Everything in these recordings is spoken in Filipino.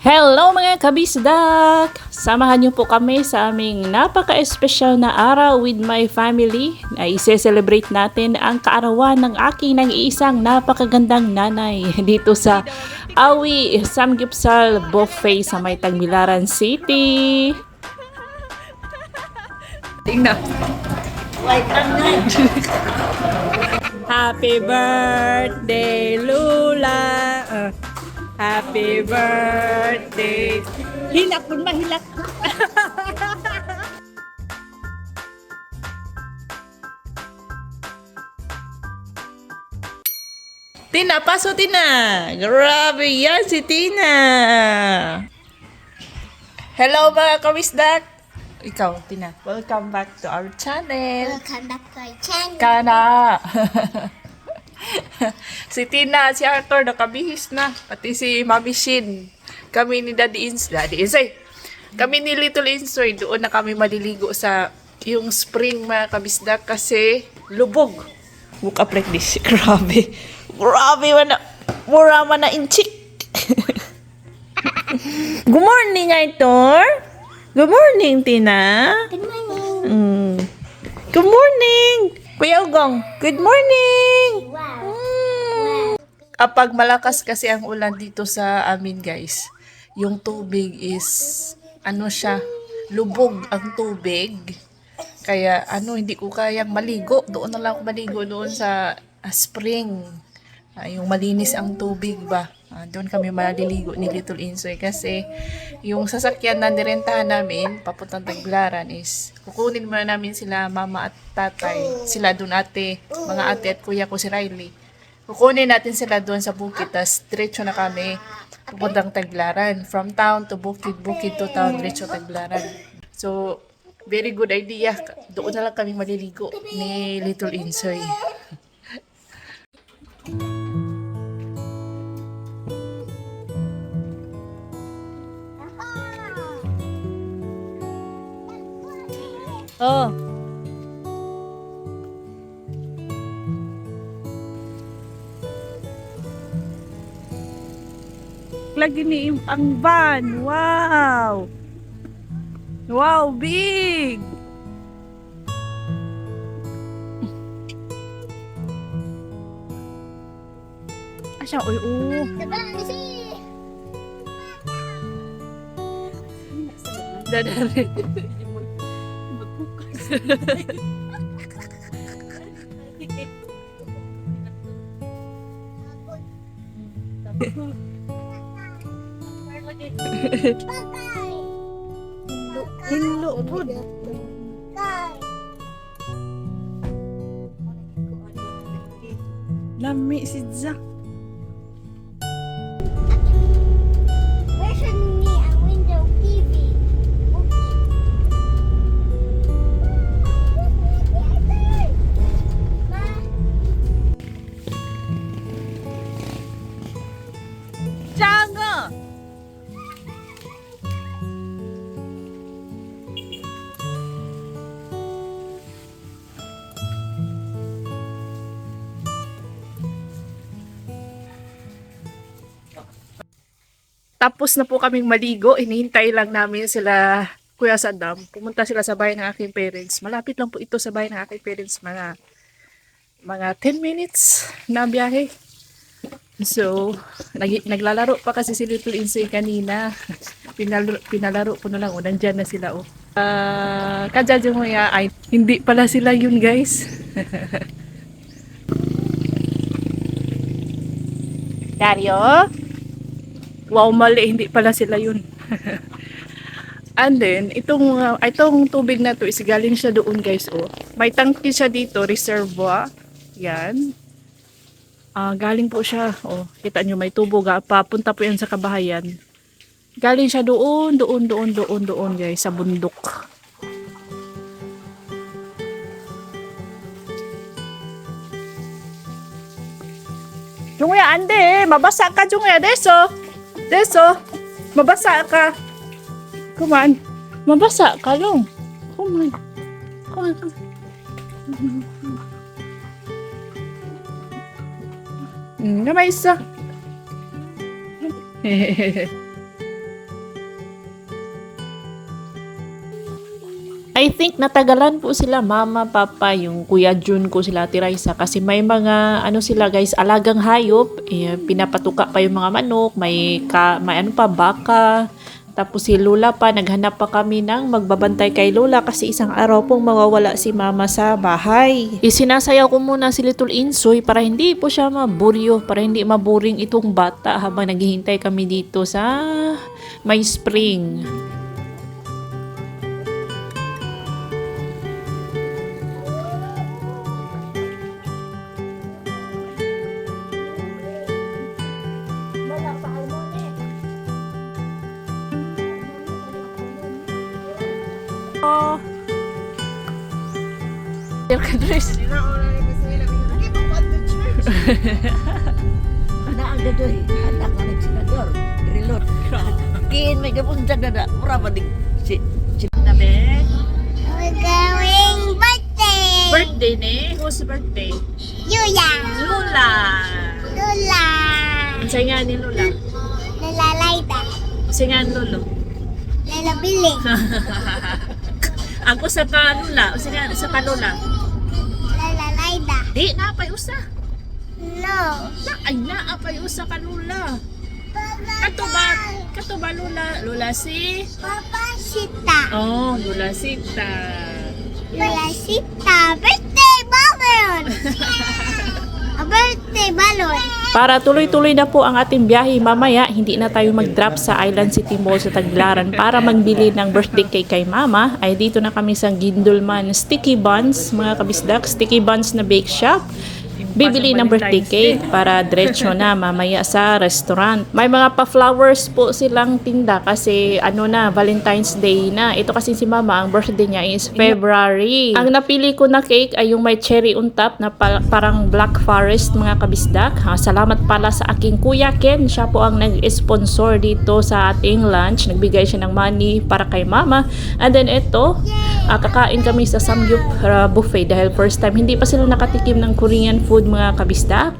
Hello mga kabisdak! Samahan niyo po kami sa aming napaka-espesyal na araw with my family na ise-celebrate natin ang kaarawan ng aking nag-iisang napakagandang nanay dito sa Awi Samgyupsal Buffet sa may Tagbilaran City. Tingnan. Happy birthday, Lula! Happy birthday! Hilak pun mahilak! Tina, paso Tina! Grabe yan si Tina! Hello mga kawisdak! Ikaw, Tina, welcome back to our channel! Welcome back to our channel. Kana! Si Tina, si Arthur, nakabihis na. Pati si Mami Shin. Kami ni Daddy Insay. Kami ni Little Insoy, doon na kami maliligo sa yung spring mga kabisdak kasi lubog. Look up like this. Grabe. Grabe man na. Mura man na inchik. Good morning, Arthur. Good morning, Tina. Good morning. Good morning. Kuya Ugong, good morning. Wow. Kapag malakas kasi ang ulan dito sa amin guys, yung tubig is, lubog ang tubig. Kaya hindi ko kayang maligo. Doon na lang ako maligo doon sa spring. Yung malinis ang tubig ba. Doon kami maliligo ni Little Insoy kasi yung sasakyan na nirentahan namin papuntang Tagbilaran is kukunin muna namin sila mama at tatay. Sila doon mga ate at kuya ko si Riley. Kukunin natin sila doon sa bukid, tas diretso na kami pupuntang Tagbilaran. From town to bukid, bukid to town, diretso Tagbilaran. So, very good idea. Doon na lang kami maliligo ni Little Insoy. Oh. Lagi ni ang van. Wow. Wow, big. Asya, oy, oh. Dadari. Hello po. Lami si Zak. Version ni ang window TV. Jangan. Tapos na po kaming maligo, hinihintay lang namin sila Kuya Saddam. Pumunta sila sa bahay ng aking parents. Malapit lang po ito sa bahay ng aking parents, mga 10 minutes na biyahe. So, naglalaro pa kasi si Little Insoy kanina. Pinalaro ko na lang, nandyan na sila. Kadjadyo mo ya, ay hindi pala sila yun guys. Dario? Wow, mali, hindi pala sila yun. And then, itong tubig na to is galing siya doon guys. May tangke siya dito, reservoir. Yan. Galing po siya. Kita nyo, may tubo papunta po yan sa kabahayan. Galing siya doon guys, sa bundok. Junguya, ande, mabasa ka Junguya, Deso, mabasa ka. Come on. Mabasa ka lang. Come on. Na may isa. I think natagalan po sila mama, papa, yung kuya Jun ko, sila Ate Raisa, kasi may mga ano sila guys, alagang hayop, pinapatuka pa yung mga manok, may ano pa, baka. Tapos si Lola pa, naghanap pa kami ng magbabantay kay Lola kasi isang araw pong mawawala si Mama sa bahay. Isinasayaw ko muna si Little Insoy para hindi po siya maburyo, para hindi maboring itong bata habang naghihintay kami dito sa may spring. Anak ang gadoy, anak ang nagsinador, reload. Kiin may gapunta na na, mura ba di si Nabe? We're going birthday. Birthday ni? Whose birthday? Yuya. Lola! Lula. Say nga ni Lola. Lalalayda. Say nga ni Lolo. Lalabili. Ako sa kanula. O sige, sa kanula. Lalalayda. Di, napay usa. No. Ay, naapay usa kanula. Kato ba Lola? Lola si? Papa Sita. Oh, Lola Sita. Papa Sita. Birthday balloon. A birthday balloon. Para tuloy-tuloy na po ang ating biyahe mamaya, hindi na tayo mag-drop sa Island City Mall sa Tagbilaran para magbili ng birthday cake kay Mama. Ay dito na kami sa Gindulman Sticky Buns, mga kabisdak, Sticky Buns na bake shop. Bibili ng birthday cake para diretso na mamaya sa restaurant. May mga pa-flowers po silang tinda kasi ano na, Valentine's Day na. Ito kasi si Mama, ang birthday niya is February. Ang napili ko na cake ay yung may cherry on top na parang Black Forest, mga kabisdak. Salamat pala sa aking Kuya Ken. Siya po ang nag-sponsor dito sa ating lunch. Nagbigay siya ng money para kay Mama. And then ito, kakain kami sa Samgyup buffet dahil first time. Hindi pa sila nakatikim ng Korean food, mga kabisdak.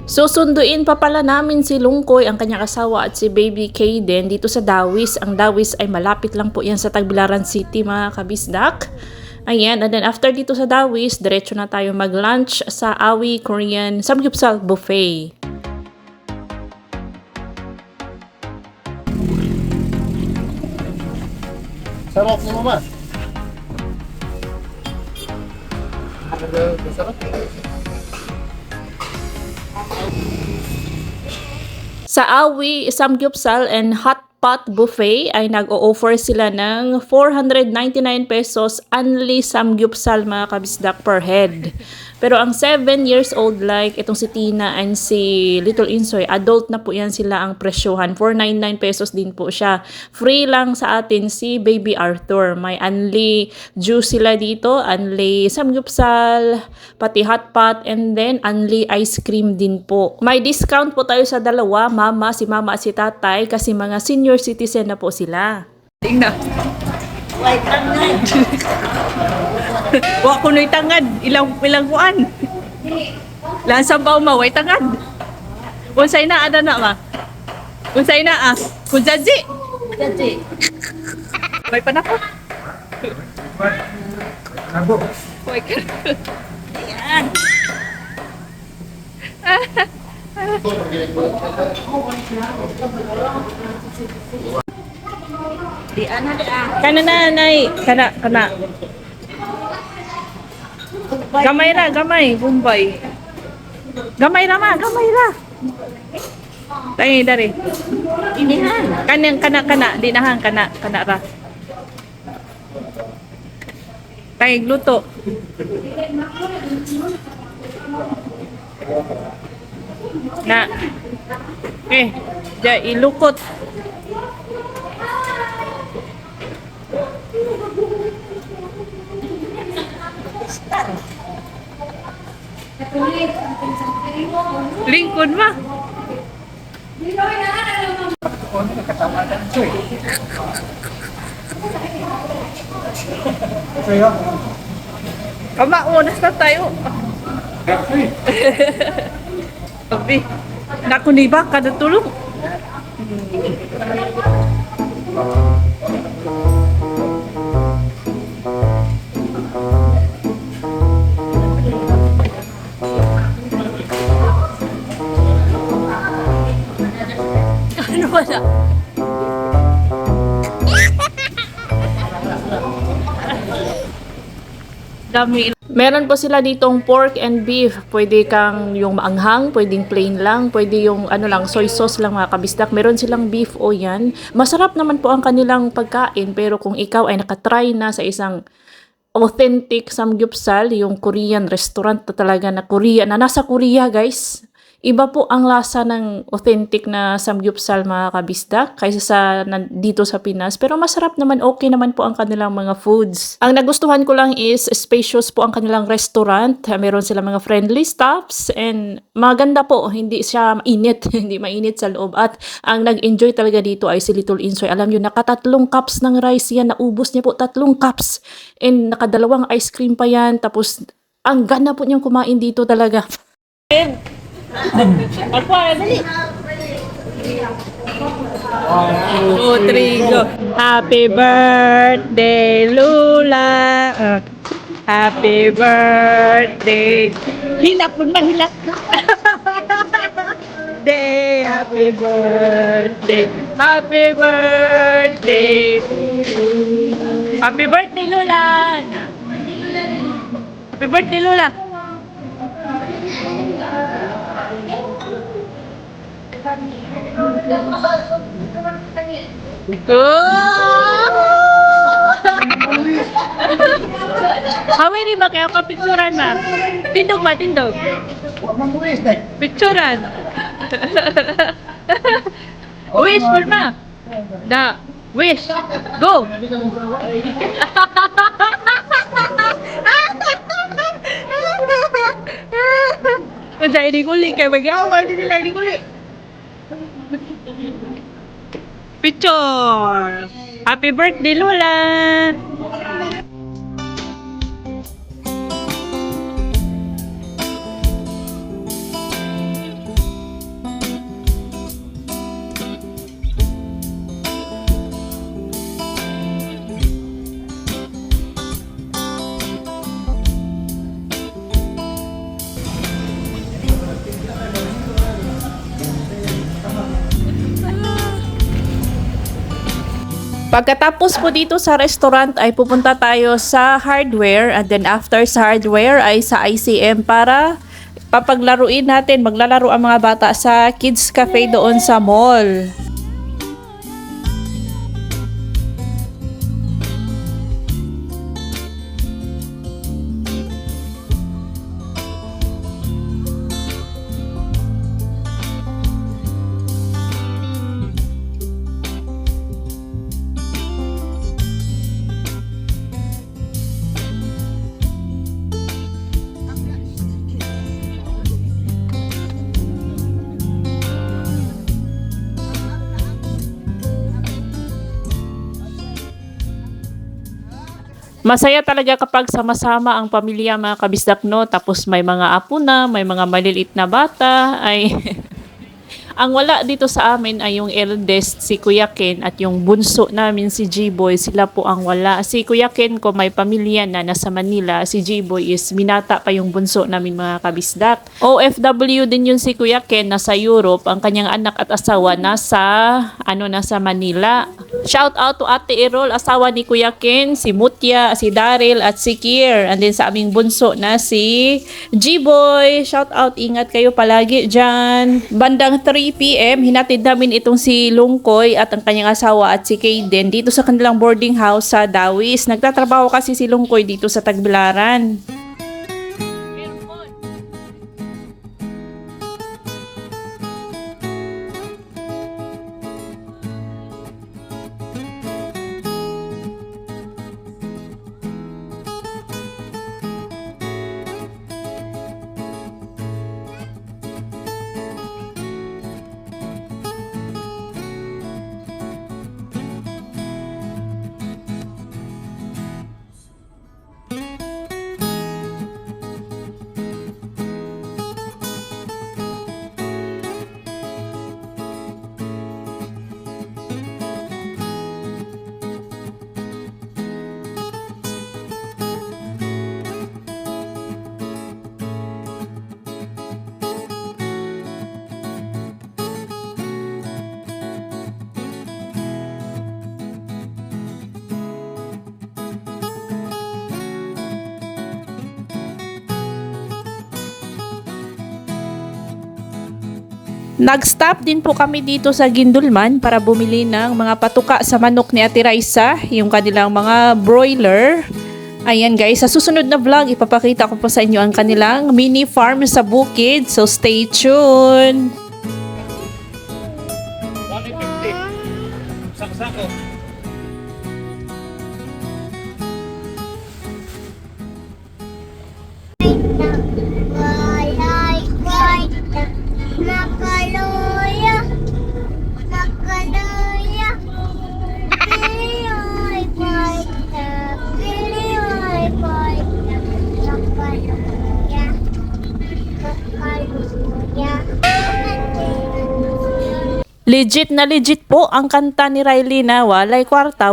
Susunduin pa pala namin si Lungkoy, ang kanyang asawa, at si baby Kaden dito sa Dawis. Ang Dawis ay malapit lang po yan sa Tagbilaran City, mga kabisdak. Ayan, and then after dito sa Dawis, diretso na tayo mag-lunch sa Awi Korean Samgyeopsal Buffet. Sarap ni Mama. Sa Awi Samgyeopsal and Hot Pot Buffet ay nag-o-offer sila ng 499 pesos only Samgyeopsal, mga kabisdak, per head. Pero ang 7 years old, like itong si Tina and si Little Insoy, adult na po yan sila ang presyohan. 499 pesos din po siya. Free lang sa atin si Baby Arthur. May only juice sila dito, only samgyeopsal, pati hot pot, and then only ice cream din po. May discount po tayo sa dalawa, si mama at si tatay, kasi mga senior citizen na po sila. Tingnan. White tangad. Wa ko noy tangad. Ilang kuan. Lansang ba umaway tangad. Unsay na ada na ma. Unsay na Kun jaji. Jadi, May panako. Nabo. Way ka. yan. Di ana di Kana nanay. Kana. Gamay, Bombay. Gamay ra. Tay dari. Inihan. Kana, dinahan kana ra. Tay luto. Na. Ilukot. Lingkod ma. Kaya, Kama, onas na tayo. Abi, naku ni ba kada tulong? Wala. Dami. Meron po sila ditong pork and beef. Pwede kang yung maanghang, pwedeng plain lang, pwede yung ano lang, soy sauce lang mga kabisdak. Meron silang beef o yan. Masarap naman po ang kanilang pagkain, pero kung ikaw ay nakatry na sa isang authentic samgyupsal, yung Korean restaurant na talaga na Korea, na nasa Korea guys. Iba po ang lasa ng authentic na samgyupsal mga kabisdak kaysa sa dito sa Pinas. Pero masarap naman, okay naman po ang kanilang mga foods. Ang nagustuhan ko lang is spacious po ang kanilang restaurant. Meron silang mga friendly staffs and maganda po. Hindi siya mainit, hindi mainit sa loob. At ang nag-enjoy talaga dito ay si Little Insoy. Alam nyo, nakatatlong cups ng rice yan. Naubos niya po 3 cups. And nakadalawang ice cream pa yan. Tapos ang gana po niyang kumain dito talaga. Ako, dali. 1, 2, 3, go. Happy birthday, Lula. Happy birthday. Hilak mo na, hilak. Day, happy birthday. Happy birthday. Happy birthday, Lula. Happy birthday, Lula. Hawin ba kayo kapicturan ma? Tindog ba? Tindog? Picturan. Wish for ma. Da. Wish. Go. Jadi di kulit kayak bagaimana di kulit. Picture. Happy birthday Lola. Pagkatapos po dito sa restaurant ay pupunta tayo sa hardware and then after sa hardware ay sa ICM para papaglaruin natin, maglalaro ang mga bata sa kids cafe doon sa mall. Masaya talaga kapag sama-sama ang pamilya mga kabisdak, no? Tapos may mga apo na, may mga maliliit na bata, ay ang wala dito sa amin ay yung eldest, si Kuya Ken, at yung bunso namin, si G-Boy, sila po ang wala. Si Kuya Ken ko may pamilya na nasa Manila, si G-Boy is binata pa yung bunso namin mga kabisdak. OFW din yun si Kuya Ken, nasa Europe, ang kanyang anak at asawa nasa Manila. Shout out to Ate Errol, asawa ni Kuya Ken, si Mutya, si Daryl, at si Kier. And then sa aming bunso na si G-Boy. Shout out, ingat kayo palagi dyan. Bandang 3 p.m. hinatid namin itong si Lungkoy at ang kanyang asawa at si Kayden dito sa kanilang boarding house sa Dawis. Nagtatrabaho kasi si Lungkoy dito sa Tagbilaran. Nag-stop din po kami dito sa Gindulman para bumili ng mga patuka sa manok ni Ate Raisa, yung kanilang mga broiler. Ayan guys, sa susunod na vlog, ipapakita ko po sa inyo ang kanilang mini farm sa bukid. So stay tuned! 150. Saksako. Walay kwarta, nakaluya, nakaluya. Piliyoy kwarta, piliyoy kwarta, nakaluya, nakaluya. Legit na legit po ang kanta ni Riley na walay kwarta,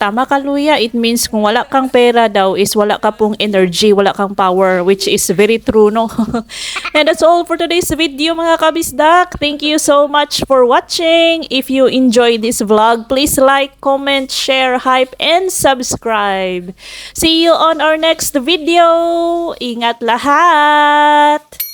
makaluya. It means kung wala kang pera daw is wala ka pong energy, wala kang power, which is very true, no? And that's all for today's video mga kabisdak. Thank you so much for watching. If you enjoyed this vlog, please like, comment, share, hype, and subscribe. See you on our next video. Ingat lahat!